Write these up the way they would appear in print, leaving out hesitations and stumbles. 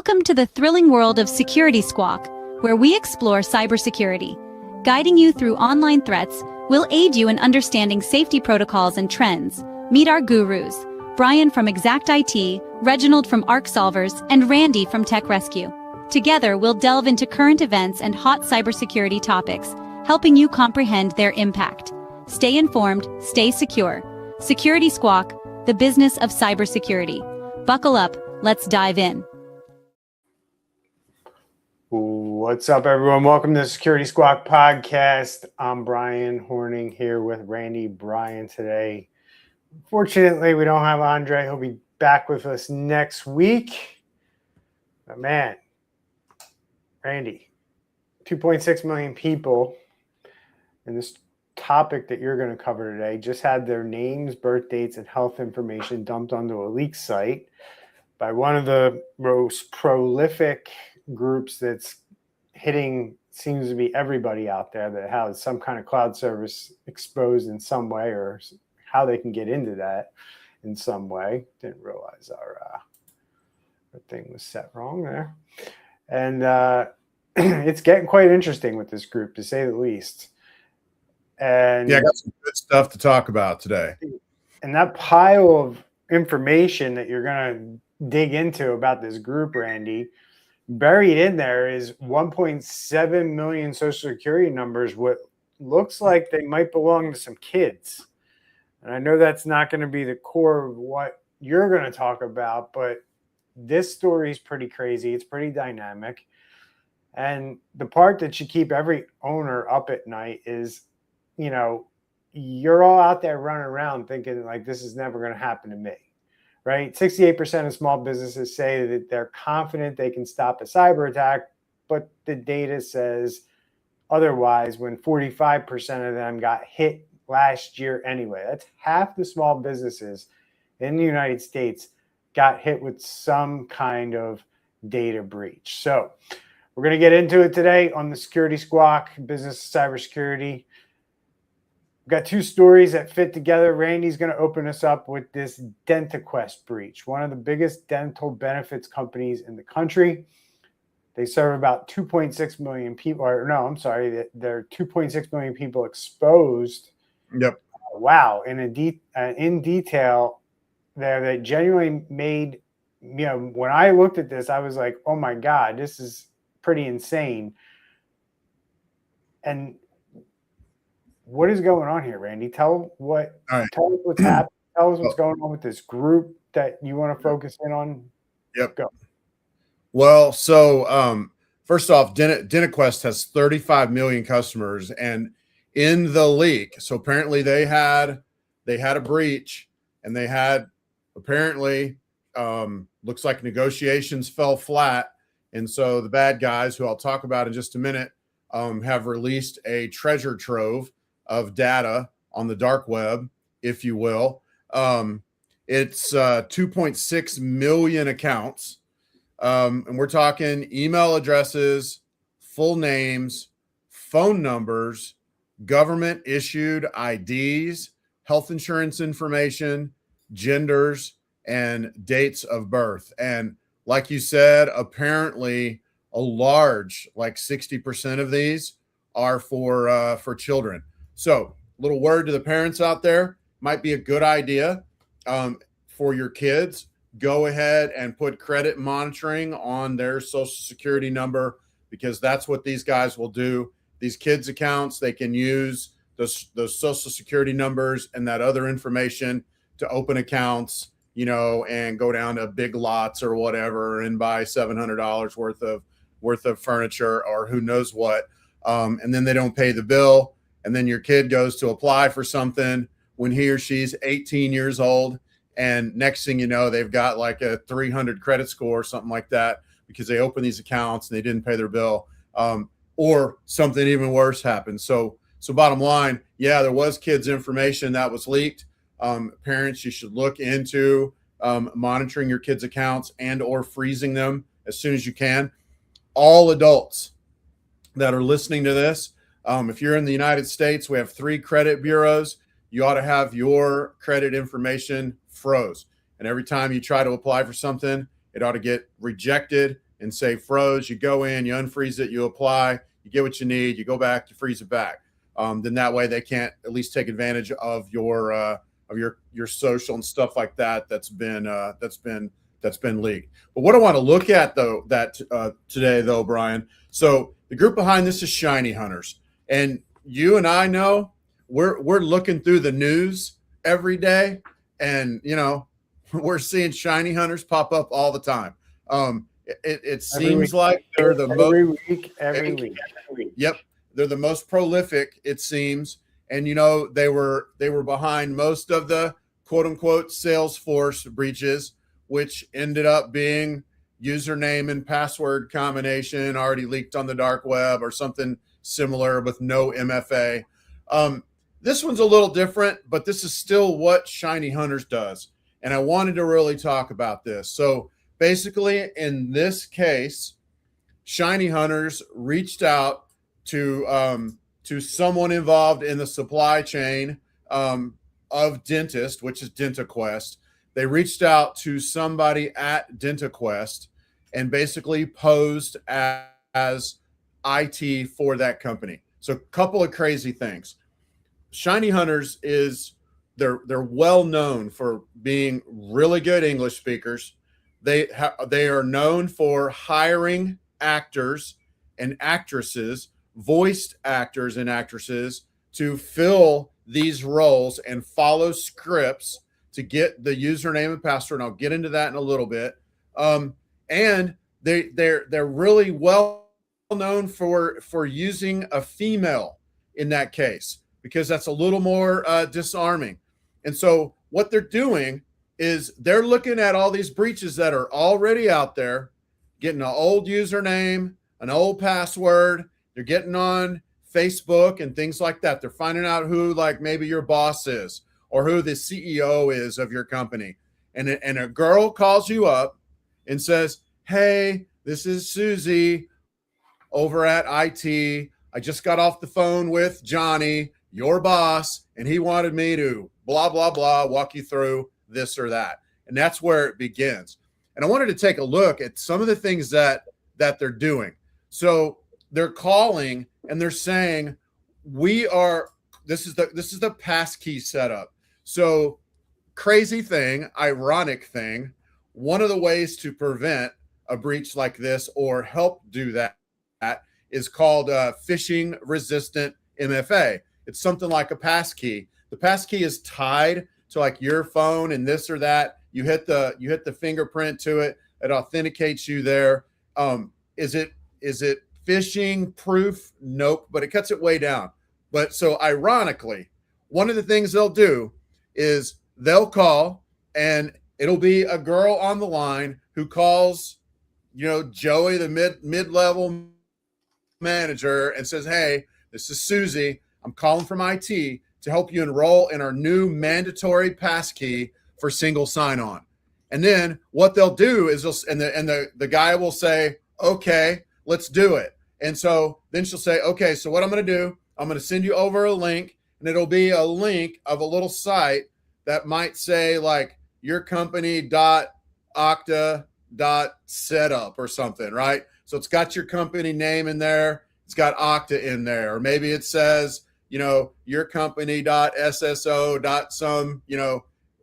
Welcome to the thrilling world of Security Squawk, where we explore cybersecurity. Guiding you through online threats, we'll aid you in understanding safety protocols and trends. Meet our gurus, Bryan from Exact IT, Reginald from Arc Solvers, and Randy from Tech Rescue. Together, we'll delve into current events and hot cybersecurity topics, helping you comprehend their impact. Stay informed, stay secure. Security Squawk, the business of cybersecurity. Buckle up, let's dive in. What's up, everyone? Welcome to the Security Squawk podcast. I'm Bryan Hornung here with Randy Bryan today. Unfortunately, we don't have Andre. He'll be back with us next week. But man, Randy, 2.6 million people, and this topic that you're going to cover today just had their names, birth dates, and health information dumped onto a leak site by one of the most prolific groups that's hitting, seems to be everybody out there that has some kind of cloud service exposed in some way, or how they can get into that in some way. Didn't realize our thing was set wrong there. And it's getting quite interesting with this group, to say the least. And yeah, I got some good stuff to talk about today. And that pile of information that you're going to dig into about this group, Randy, buried in there is 1.7 million social security numbers, what looks like they might belong to some kids. And I know that's not going to be the core of what you're going to talk about, but this story is pretty crazy. It's pretty dynamic. And the part that should keep every owner up at night is, you know, you're all out there running around thinking like, this is never going to happen to me. Right? 68% of small businesses say that they're confident they can stop a cyber attack, but the data says otherwise when 45% of them got hit last year anyway. That's half the small businesses in the United States got hit with some kind of data breach. So we're going to get into it today on the Security Squawk, business cybersecurity. We've got two stories that fit together. Randy's going to open us up with this DentaQuest breach, one of the biggest dental benefits companies in the country. They serve about 2.6 million people, or no, I'm sorry, there are 2.6 million people exposed. Yep. Wow. In detail there that genuinely made, you know, when I looked at this, I was like, oh my God, this is pretty insane. And what is going on here, Randy? Tell us what's happening. Tell us what's going on with this group that you want to focus in on. Yep. Go. Well, so first off, DentaQuest has 35 million customers, and in the leak, so apparently they had a breach, and they had apparently looks like negotiations fell flat, and so the bad guys, who I'll talk about in just a minute, have released a treasure trove of data on the dark web, if you will. It's 2.6 million accounts. And we're talking email addresses, full names, phone numbers, government issued IDs, health insurance information, genders, and dates of birth. And like you said, apparently a large, like 60% of these are for children. So, little word to the parents out there, might be a good idea for your kids. Go ahead and put credit monitoring on their social security number, because that's what these guys will do. These kids' accounts, they can use those social security numbers and that other information to open accounts, you know, and go down to Big Lots or whatever and buy $700 worth of furniture or who knows what. And then they don't pay the bill. And then your kid goes to apply for something when he or she's 18 years old. And next thing you know, they've got like a 300 credit score or something like that because they opened these accounts and they didn't pay their bill. Or something even worse happened. So bottom line, yeah, there was kids' information that was leaked. Parents, you should look into monitoring your kids' accounts and or freezing them as soon as you can. All adults that are listening to this, if you're in the United States, we have 3 credit bureaus. You ought to have your credit information froze. And every time you try to apply for something, it ought to get rejected and say froze. You go in, you unfreeze it, you apply, you get what you need, you go back, you freeze it back. Then that way they can't at least take advantage of your social and stuff like that. That's been leaked. But what I want to look at though today though, Bryan. So the group behind this is ShinyHunters, and you and I know we're looking through the news every day, and we're seeing ShinyHunters pop up all the time. It seems like they're the every week. Yep, they're the most prolific, it seems, and they were behind most of the quote unquote Salesforce breaches, which ended up being username and password combination already leaked on the dark web or something similar with no MFA. This one's a little different, but this is still what ShinyHunters does. And I wanted to really talk about this. So basically, in this case, ShinyHunters reached out to someone involved in the supply chain of dentist, which is DentaQuest. They reached out to somebody at DentaQuest and basically posed as IT for that company. So a couple of crazy things. ShinyHunters they're well known for being really good English speakers. They are known for hiring actors and actresses, voiced actors and actresses, to fill these roles and follow scripts to get the username and password. And I'll get into that in a little bit. And they're really well known for using a female in that case, because that's a little more disarming. And so what they're doing is they're looking at all these breaches that are already out there, getting an old username, an old password. They're getting on Facebook and things like that. They're finding out who, like, maybe your boss is or who the CEO is of your company. And a girl calls you up and says, hey, this is Susie over at IT. I just got off the phone with Johnny, your boss, and he wanted me to blah, blah, blah, walk you through this or that. And that's where it begins. And I wanted to take a look at some of the things that they're doing. So they're calling and they're saying, this is the passkey setup. So crazy thing, ironic thing, one of the ways to prevent a breach like this or help do that is called phishing resistant MFA. It's something like a passkey. The passkey is tied to like your phone and this or that. You hit the fingerprint to it. It authenticates you there. Is it phishing proof? Nope, but it cuts it way down. But so ironically, one of the things they'll do is they'll call and it'll be a girl on the line who calls, Joey, the mid-level manager, and says, hey, this is Susie. I'm calling from IT to help you enroll in our new mandatory passkey for single sign-on. And then what they'll do is the guy will say, okay, let's do it. And so then she'll say, okay, so what I'm going to do, I'm going to send you over a link, and it'll be a link of a little site that might say like yourcompany.okta.setup or something, right? So it's got your company name in there. It's got Okta in there. Or maybe it says, yourcompany.sso.some,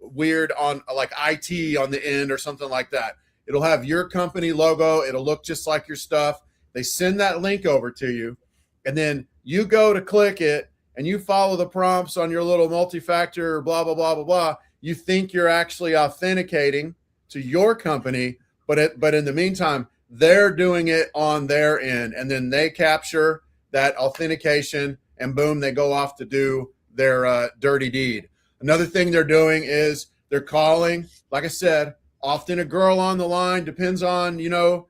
weird on like IT on the end or something like that. It'll have your company logo. It'll look just like your stuff. They send that link over to you, and then you go to click it and you follow the prompts on your little multi-factor, blah, blah, blah, blah, blah. You think you're actually authenticating to your company, but in the meantime, they're doing it on their end, and then they capture that authentication, and boom, they go off to do their dirty deed. Another thing they're doing is they're calling, like I said, often a girl on the line, depends on, the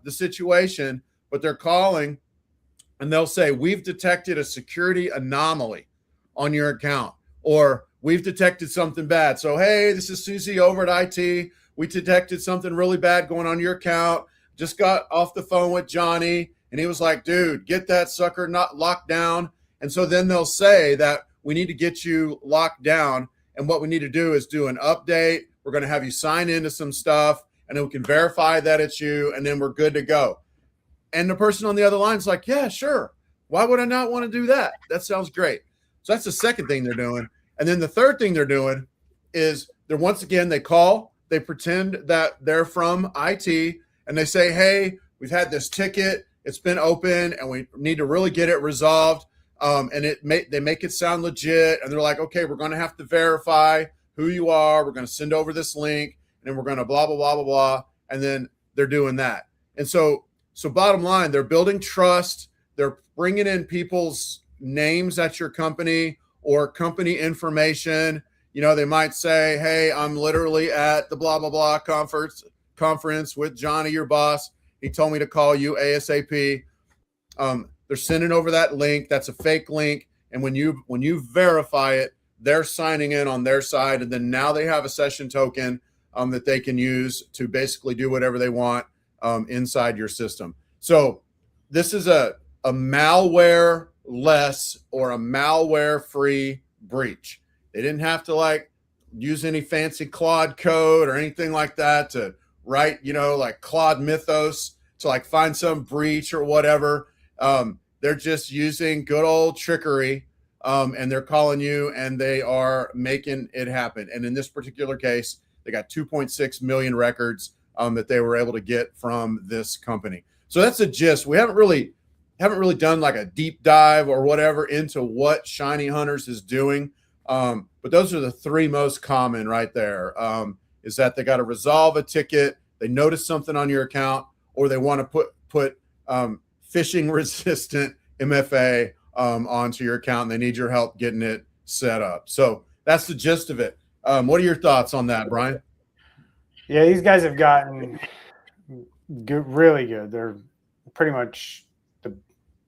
situation, but they're calling and they'll say, we've detected a security anomaly on your account, or we've detected something bad. So, hey, this is Susie over at IT. We detected something really bad going on your account. Just got off the phone with Johnny, and he was like, dude, get that sucker not locked down. And so then they'll say that we need to get you locked down, and what we need to do is do an update. We're going to have you sign into some stuff, and then we can verify that it's you, and then we're good to go. And the person on the other line is like, yeah, sure. Why would I not want to do that? That sounds great. So that's the second thing they're doing. And then the third thing they're doing is they call, they pretend that they're from IT, and they say, hey, we've had this ticket, it's been open, and we need to really get it resolved. And they make it sound legit, and they're like, okay, we're going to have to verify who you are. We're going to send over this link, and then we're going to blah, blah, blah, blah, blah. And then they're doing that. And so bottom line, they're building trust. They're bringing in people's names at your company or company information. You know, they might say, hey, I'm literally at the blah, blah, blah conference with Johnny, your boss. He told me to call you ASAP. They're sending over that link. That's a fake link. And when you verify it, they're signing in on their side. And then now they have a session token that they can use to basically do whatever they want inside your system. So this is a malware-less or a malware-free breach. They didn't have to like use any fancy Claude code or anything like that to write, like Claude Mythos to like find some breach or whatever. They're just using good old trickery, and they're calling you and they are making it happen. And in this particular case, they got 2.6 million records that they were able to get from this company. So that's a gist. We haven't really done like a deep dive or whatever into what ShinyHunters is doing. But those are the three most common right there, is that they got to resolve a ticket, they notice something on your account, or they want to put phishing resistant MFA onto your account, and they need your help getting it set up. So that's the gist of it. What are your thoughts on that, Bryan? Yeah, these guys have gotten really good. They're pretty much the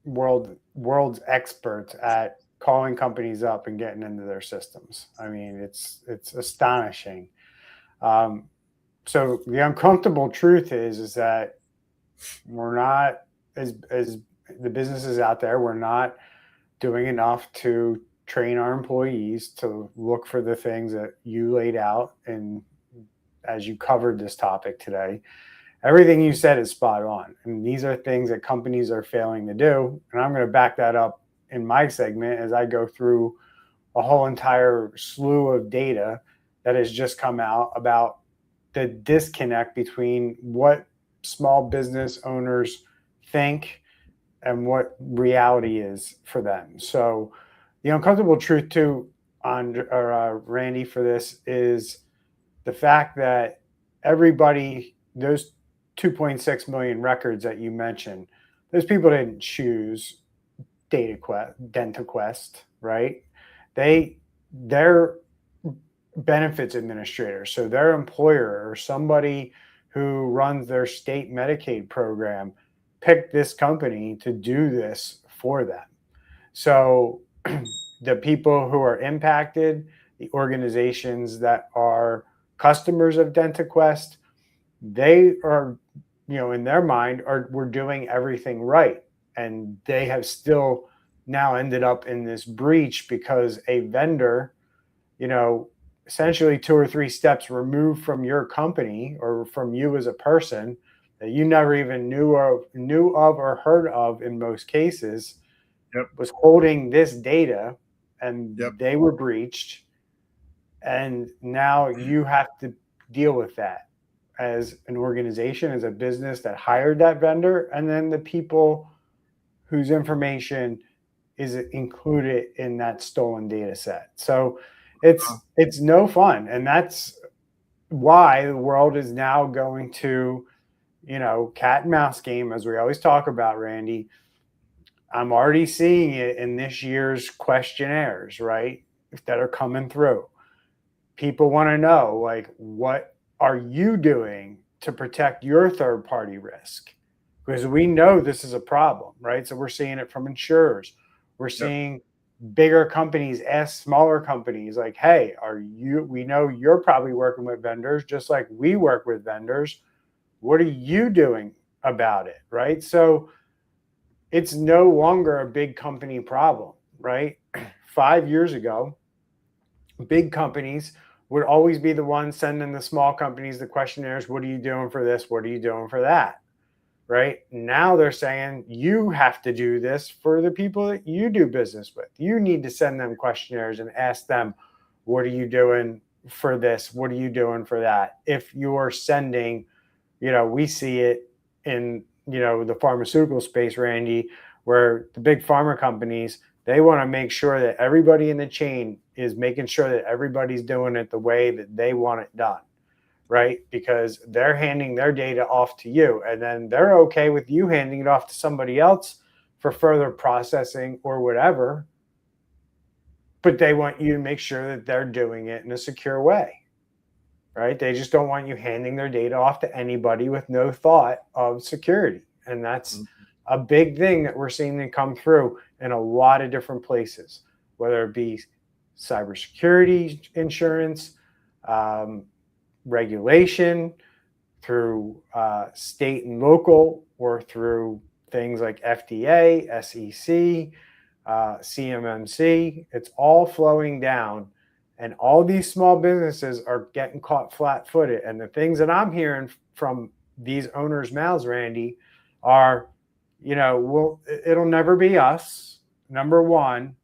world's experts at calling companies up and getting into their systems. I mean, it's astonishing. So the uncomfortable truth is that we're not, as the businesses out there, we're not doing enough to train our employees to look for the things that you laid out. And as you covered this topic today, everything you said is spot on. And these are things that companies are failing to do. And I'm going to back that up in my segment as I go through a whole entire slew of data that has just come out about the disconnect between what small business owners think and what reality is for them. So the uncomfortable truth too, Randy, for this is the fact that everybody, those 2.6 million records that you mentioned, those people didn't choose DentaQuest, right? They're benefits administrators. So their employer or somebody who runs their state Medicaid program picked this company to do this for them. So the people who are impacted, the organizations that are customers of DentaQuest, they are, in their mind, we're doing everything right. And they have still now ended up in this breach because a vendor, essentially 2 or 3 steps removed from your company or from you as a person that you never even knew of or heard of in most cases, was holding this data, and they were breached. And now you have to deal with that as an organization, as a business that hired that vendor, and then the people whose information is included in that stolen data set. So it's no fun. And that's why the world is now going to, cat and mouse game, as we always talk about, Randy. I'm already seeing it in this year's questionnaires, right, that are coming through. People want to know, like, what are you doing to protect your third-party risk? Because we know this is a problem, right? So we're seeing it from insurers. We're seeing bigger companies ask smaller companies, like, hey, we know you're probably working with vendors just like we work with vendors. What are you doing about it, right? So it's no longer a big company problem, right? 5 years ago, big companies would always be the one sending the small companies the questionnaires. What are you doing for this? What are you doing for that? Right now they're saying you have to do this for the people that you do business with. You need to send them questionnaires and ask them, what are you doing for this? What are you doing for that? If you're sending, we see it in, the pharmaceutical space, Randy, where the big pharma companies, they want to make sure that everybody in the chain is making sure that everybody's doing it the way that they want it done, right? Because they're handing their data off to you, and then they're okay with you handing it off to somebody else for further processing or whatever. But they want you to make sure that they're doing it in a secure way, right? They just don't want you handing their data off to anybody with no thought of security. And that's a big thing that we're seeing them come through in a lot of different places, whether it be cybersecurity insurance, regulation, through state and local, or through things like FDA, SEC, CMMC. It's all flowing down, and all these small businesses are getting caught flat-footed. And the things that I'm hearing from these owners' mouths, Randy, are, well, it'll never be us, number one,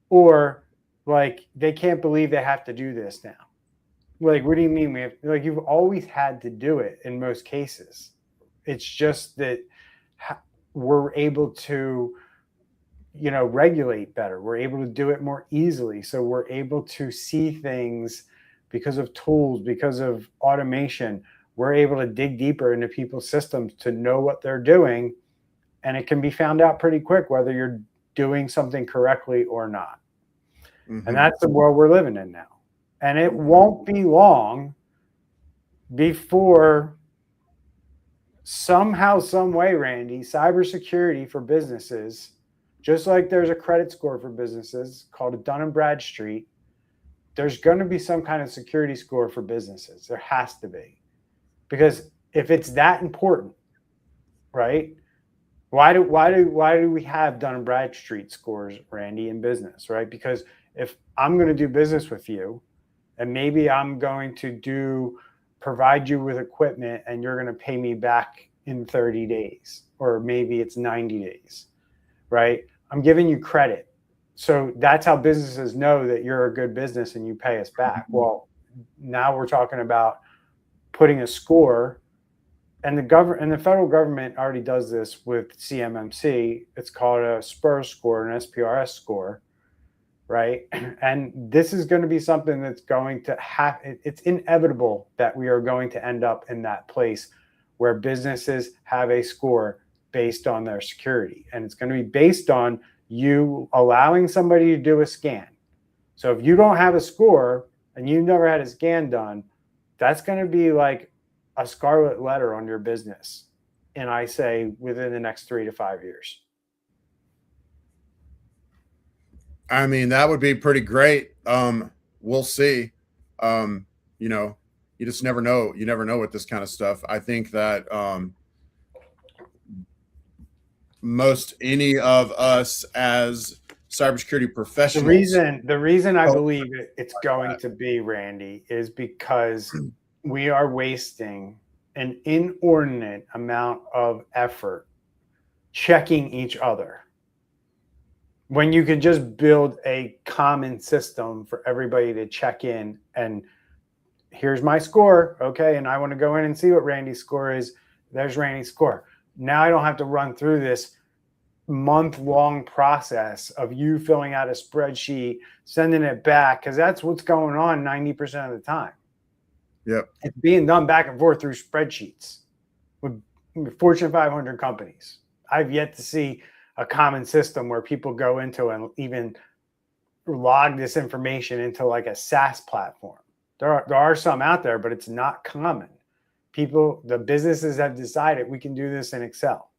or like they can't believe they have to do this now. Like, what do you mean? You've always had to do it in most cases. It's just that we're able to, regulate better. We're able to do it more easily. So we're able to see things because of tools, because of automation. We're able to dig deeper into people's systems to know what they're doing. And it can be found out pretty quick whether you're doing something correctly or not. Mm-hmm. And that's the world we're living in now. And it won't be long before somehow, some way, Randy, cybersecurity for businesses, just like there's a credit score for businesses called a Dun & Bradstreet, there's going to be some kind of security score for businesses. There has to be. Because if it's that important, right? Why do we have Dun & Bradstreet scores, Randy, in business, right? Because if I'm going to do business with you, and maybe I'm going to provide you with equipment and you're going to pay me back in 30 days, or maybe it's 90 days, right? I'm giving you credit. So that's how businesses know that you're a good business and you pay us back. Well, now we're talking about putting a score, and the federal government already does this with CMMC. It's called a SPUR score, an SPRS score. Right. And this is going to be something that's going to it's inevitable that we are going to end up in that place where businesses have a score based on their security. And it's going to be based on you allowing somebody to do a scan. So if you don't have a score and you've never had a scan done, that's going to be like a scarlet letter on your business. And I say within the next 3 to 5 years. I mean, that would be pretty great. We'll see. You just never know. You never know with this kind of stuff. I think that most any of us as cybersecurity professionals. The reason I believe it's going to be, Randy, is because we are wasting an inordinate amount of effort checking each other, when you could just build a common system for everybody to check in and here's my score. Okay. And I want to go in and see what Randy's score is. There's Randy's score. Now I don't have to run through this month-long process of you filling out a spreadsheet, sending it back, because that's what's going on 90% of the time. Yep. It's being done back and forth through spreadsheets with Fortune 500 companies. I've yet to see a common system where people go into and even log this information into like a SaaS platform. There are some out there, but it's not common. The businesses have decided we can do this in Excel,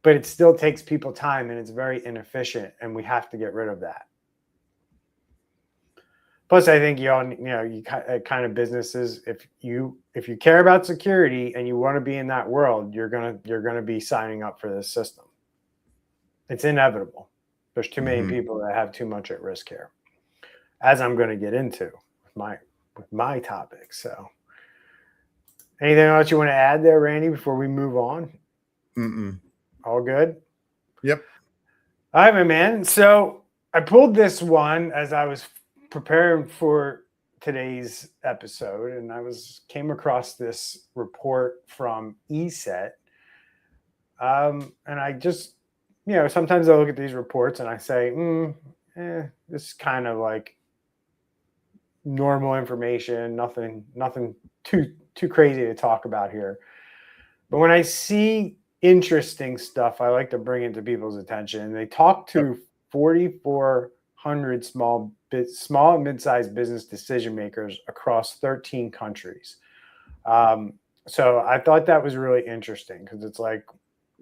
but it still takes people time and it's very inefficient, and we have to get rid of that. Plus, I think you kind of businesses, if you care about security and you want to be in that world, you're gonna be signing up for this system. It's inevitable. There's too many people that have too much at risk here, as I'm going to get into with my topic. So anything else you want to add there, Randy, before we move on? All good? Yep. All right, my man. So I pulled this one as I was preparing for today's episode, and came across this report from ESET. And I just, sometimes I look at these reports and I say, this is kind of like normal information, nothing too crazy to talk about here. But when I see interesting stuff, I like to bring it to people's attention. And they talk to 4,400 small and mid-sized business decision makers across 13 countries. So I thought that was really interesting because it's like,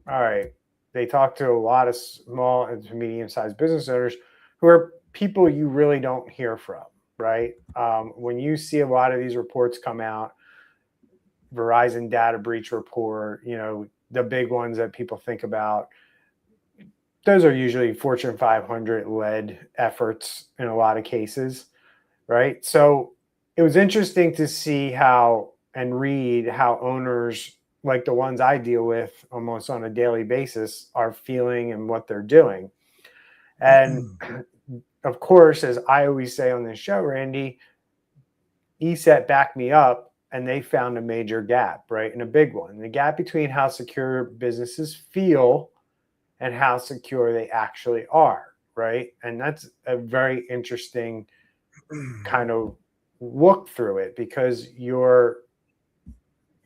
all right, they talk to a lot of small and medium-sized business owners who are people you really don't hear from, right? When you see a lot of these reports come out, Verizon data breach report, the big ones that people think about, those are usually Fortune 500 led efforts in a lot of cases, right? So it was interesting to see and read how owners like the ones I deal with almost on a daily basis are feeling and what they're doing. And of course, as I always say on this show, Randy, ESET backed me up and they found a major gap, right? And a big one, the gap between how secure businesses feel and how secure they actually are, right? And that's a very interesting kind of look through it because you're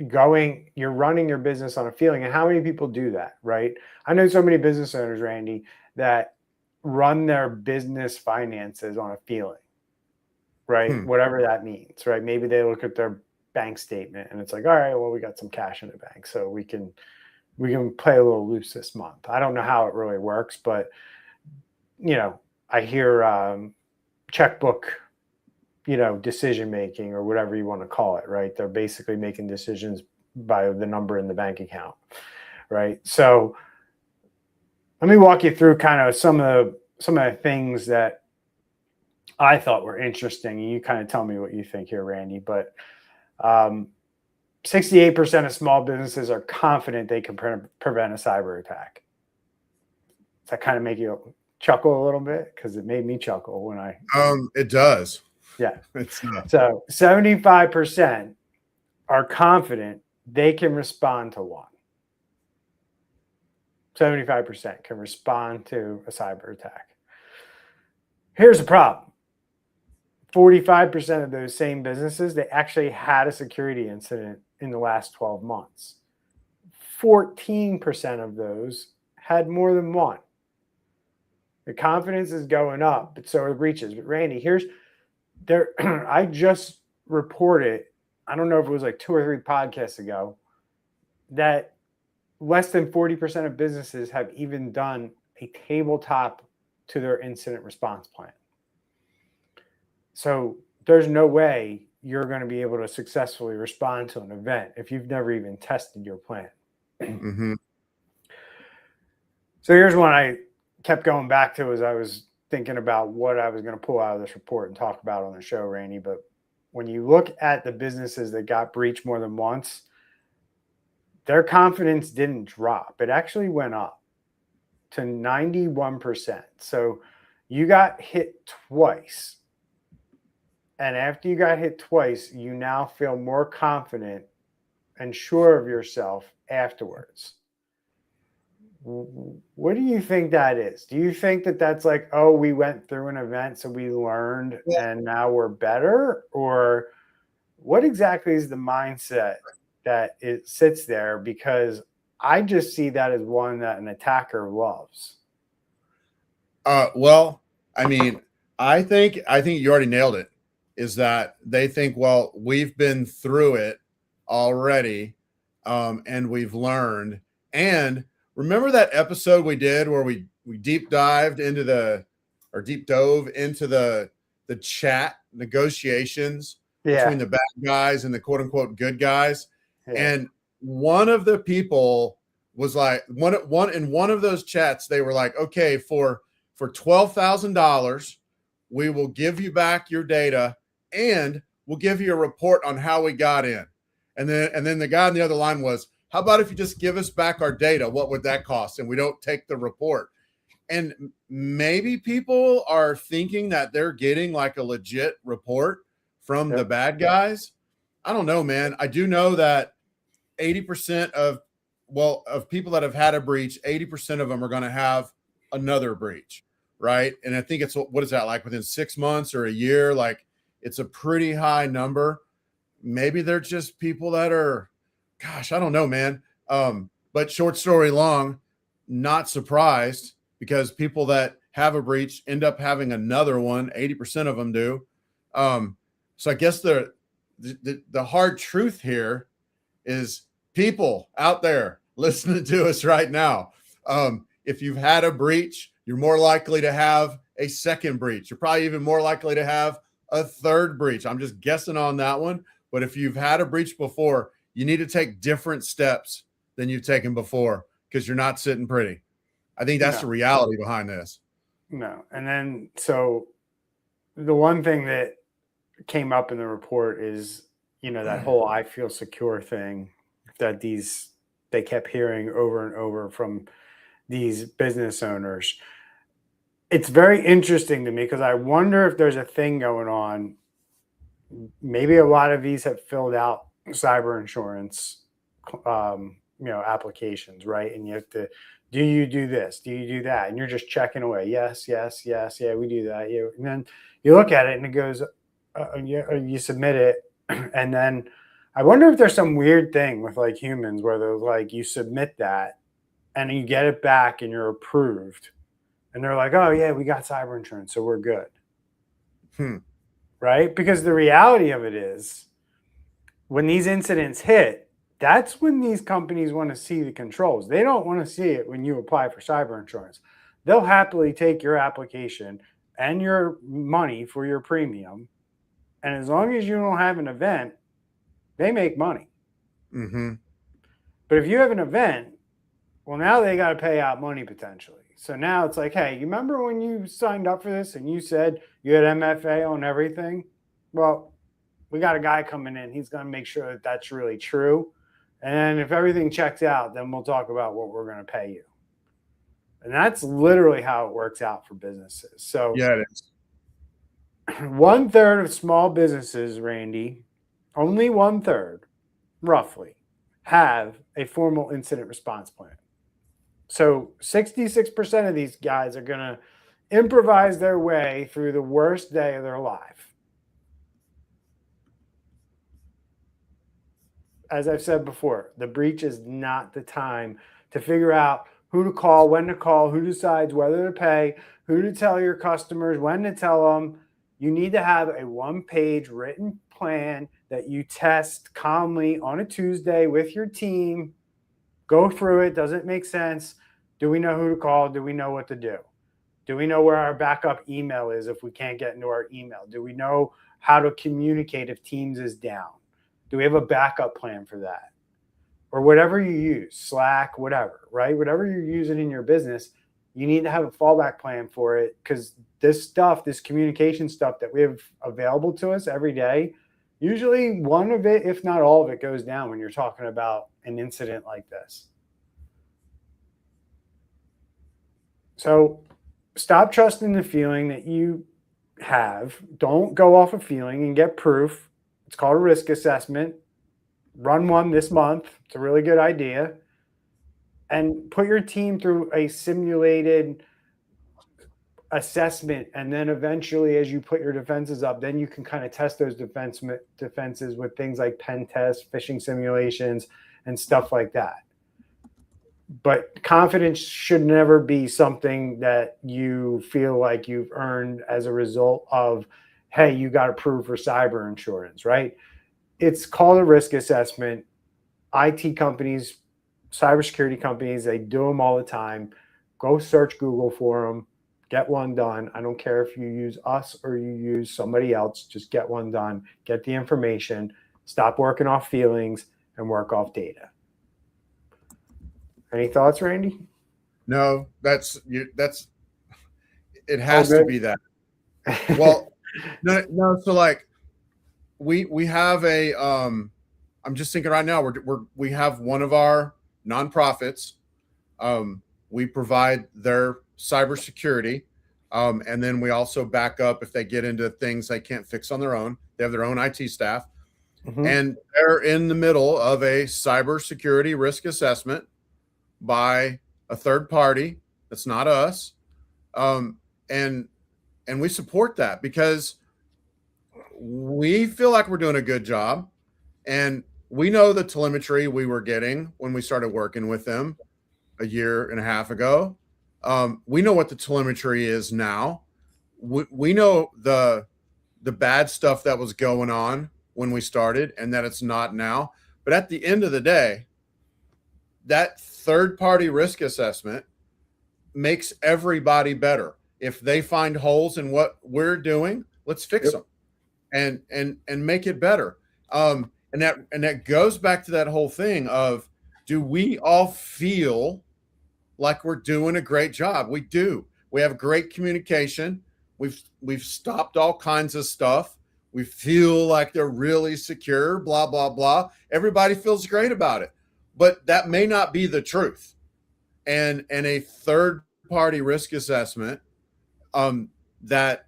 running your business on a feeling. And how many people do that, right? I know so many business owners, Randy, that run their business finances on a feeling, right? Whatever that means, right? Maybe they look at their bank statement and it's like, all right, well, we got some cash in the bank, so we can play a little loose this month. I don't know how it really works, but I hear checkbook, decision making or whatever you want to call it, right? They're basically making decisions by the number in the bank account, right? So let me walk you through kind of some of the things that I thought were interesting. You kind of tell me what you think here, Randy. But 68% of small businesses are confident they can prevent a cyber attack. Does that kind of make you chuckle a little bit? Because it made me chuckle when I. It does. Yeah. So 75% are confident they can respond to one. 75% can respond to a cyber attack. Here's the problem. 45% of those same businesses, they actually had a security incident in the last 12 months. 14% of those had more than one. The confidence is going up, but so are the breaches. But Randy, I just reported, I don't know if it was like 2 or 3 podcasts ago, that less than 40% of businesses have even done a tabletop to their incident response plan. So there's no way you're going to be able to successfully respond to an event if you've never even tested your plan. So here's one I kept going back to as I was thinking about what I was going to pull out of this report and talk about on the show, Randy. But when you look at the businesses that got breached more than once, their confidence didn't drop. It actually went up to 91%. So you got hit twice. And after you got hit twice, you now feel more confident and sure of yourself afterwards. What do you think that is? Do you think that that's like, oh, we went through an event, so we learned and now we're better? Or what exactly is the mindset that it sits there? Because I just see that as one that an attacker loves. Well, I mean, I think you already nailed it. Is that they think, well, we've been through it already, and we've learned. And remember that episode we did where we deep dove into the chat negotiations between the bad guys and the quote unquote good guys. Yeah. And one of the people was like, in one of those chats, they were like, okay, for $12,000, we will give you back your data and we'll give you a report on how we got in. And then the guy on the other line was, how about if you just give us back our data? What would that cost? And we don't take the report. And maybe people are thinking that they're getting like a legit report from the bad guys. I don't know, man. I do know that 80% of people that have had a breach, 80% of them are going to have another breach, right? And I think it's, what is that, like within 6 months or a year? Like, it's a pretty high number. Maybe they're just people that are, gosh, I don't know, man. But short story long, not surprised, because people that have a breach end up having another one. 80% of them do. So I guess the hard truth here is, people out there listening to us right now, if you've had a breach, you're more likely to have a second breach. You're probably even more likely to have a third breach. I'm just guessing on that one. But if you've had a breach before, you need to take different steps than you've taken before, because you're not sitting pretty. I think that's the reality behind this. No. And then, so the one thing that came up in the report is, that whole I feel secure thing that they kept hearing over and over from these business owners. It's very interesting to me, because I wonder if there's a thing going on. Maybe a lot of these have filled out cyber insurance, applications, right? And you have to, do you do this? Do you do that? And you're just checking away. Yes, yes, yes. Yeah, we do that. Yeah. And then you look at it and it goes, you submit it. And then I wonder if there's some weird thing with like humans where they're like, you submit that and you get it back and you're approved. And they're like, oh yeah, we got cyber insurance, so we're good. Right? Because the reality of it is, when these incidents hit, that's when these companies want to see the controls. They don't want to see it when you apply for cyber insurance. They'll happily take your application and your money for your premium. And as long as you don't have an event, they make money. But if you have an event, well, now they got to pay out money potentially. So now it's like, hey, you remember when you signed up for this and you said you had MFA on everything? Well, we got a guy coming in. He's going to make sure that that's really true. And if everything checks out, then we'll talk about what we're going to pay you. And that's literally how it works out for businesses. So yeah, it is. 1/3 of small businesses, Randy, only 1/3, roughly, have a formal incident response plan. So 66% of these guys are going to improvise their way through the worst day of their life. As I've said before, the breach is not the time to figure out who to call, when to call, who decides whether to pay, who to tell your customers, when to tell them. You need to have a one-page written plan that you test calmly on a Tuesday with your team. Go through it. Does it make sense? Do we know who to call? Do we know what to do? Do we know where our backup email is if we can't get into our email? Do we know how to communicate if Teams is down? Do we have a backup plan for that? Or whatever you use, Slack, whatever, right? Whatever you're using in your business, you need to have a fallback plan for it, because this stuff, this communication stuff that we have available to us every day, usually one of it, if not all of it, goes down when you're talking about an incident like this. So stop trusting the feeling that you have. Don't go off a feeling and get proof. It's called a risk assessment. Run one this month. It's a really good idea. And put your team through a simulated assessment. And then eventually, as you put your defenses up, then you can kind of test those defenses with things like pen tests, phishing simulations, and stuff like that. But confidence should never be something that you feel like you've earned as a result of, hey, you got approved for cyber insurance, right? It's called a risk assessment. IT companies, cybersecurity companies, they do them all the time. Go search Google for them. Get one done. I don't care if you use us or you use somebody else. Just get one done. Get the information. Stop working off feelings and work off data. Any thoughts, Randy? No, it has to be that. Well, no. So like, we have a I'm just thinking right now we have one of our nonprofits. We provide their cybersecurity, and then we also back up if they get into things they can't fix on their own. They have their own IT staff, and they're in the middle of a cybersecurity risk assessment by a third party that's not us, and we support that because we feel like we're doing a good job, and we know the telemetry we were getting when we started working with them a year and a half ago. We know what the telemetry is now. We know the bad stuff that was going on when we started and that it's not now. But at the end of the day, that third-party risk assessment makes everybody better. If they find holes in what we're doing, let's fix them and make it better. And that goes back to that whole thing of, do we all feel like we're doing a great job? We do. We have great communication. We've stopped all kinds of stuff. We feel like they're really secure, blah, blah, blah. Everybody feels great about it. But that may not be the truth. And a third-party risk assessment that,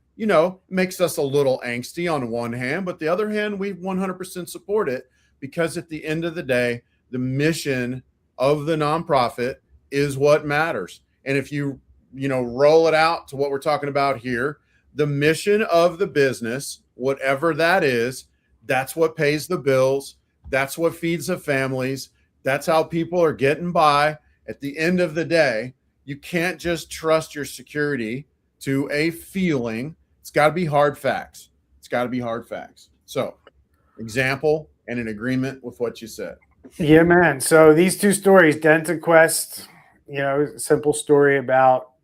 makes us a little angsty on one hand, but the other hand, we 100% support it because at the end of the day, the mission of the nonprofit is what matters. And if you roll it out to what we're talking about here, the mission of the business, whatever that is, that's what pays the bills. That's what feeds the families. That's how people are getting by. At the end of the day, you can't just trust your security to a feeling. It's got to be hard facts. It's got to be hard facts. So, example and an agreement with what you said. Yeah, man. So these two stories, DentaQuest, simple story about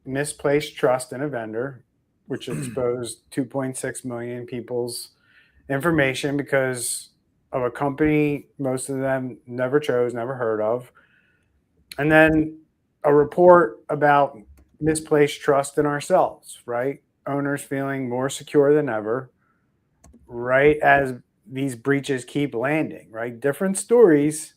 misplaced trust in a vendor, which exposed 2.6 million people's information because of a company most of them never chose, never heard of. And then a report about misplaced trust in ourselves, right? Owners feeling more secure than ever, right as these breaches keep landing, right? Different stories,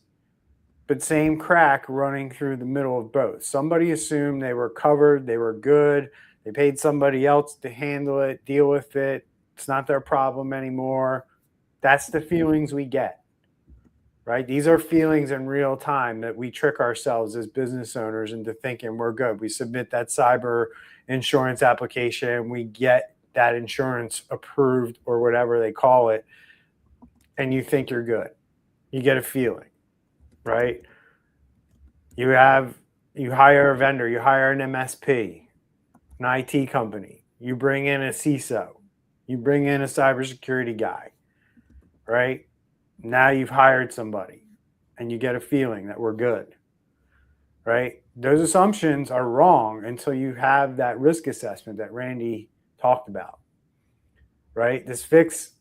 but same crack running through the middle of both. Somebody assumed they were covered, they were good, they paid somebody else to handle it, deal with it. It's not their problem anymore. That's the feelings we get, right? These are feelings in real time that we trick ourselves as business owners into thinking we're good. We submit that cyber insurance application, we get that insurance approved or whatever they call it, and you think you're good. You get a feeling, right? You hire a vendor, you hire an MSP, an IT company, you bring in a CISO, you bring in a cybersecurity guy, right? Now you've hired somebody and you get a feeling that we're good, right? Those assumptions are wrong until you have that risk assessment that Randy talked about, right? This fix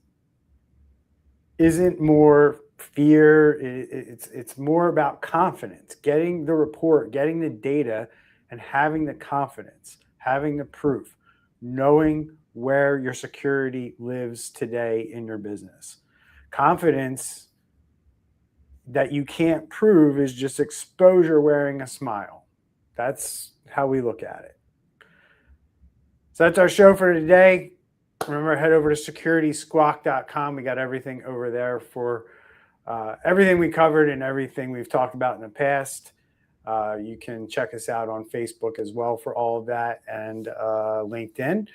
isn't more fear. It's more about confidence, getting the report, getting the data, and having the confidence, having the proof, knowing where your security lives today in your business. Confidence that you can't prove is just exposure wearing a smile. That's how we look at it. So that's our show for today. Remember, head over to securitysquawk.com. We got everything over there for everything we covered and everything we've talked about in the past. You can check us out on Facebook as well for all of that, and LinkedIn.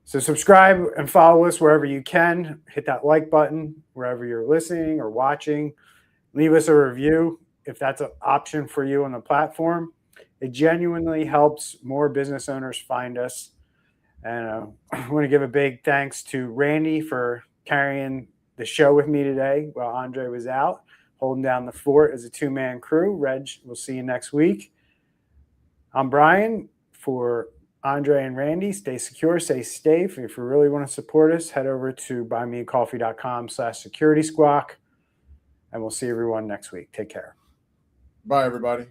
So subscribe and follow us wherever you can. Hit that like button wherever you're listening or watching. Leave us a review if that's an option for you on the platform. It genuinely helps more business owners find us. And I want to give a big thanks to Randy for carrying the show with me today while Andre was out, holding down the fort as a two-man crew. Reg, we'll see you next week. I'm Bryan for Andre and Randy. Stay secure, stay safe. If you really want to support us, head over to buymeacoffee.com/securitysquawk, and we'll see everyone next week. Take care. Bye, everybody.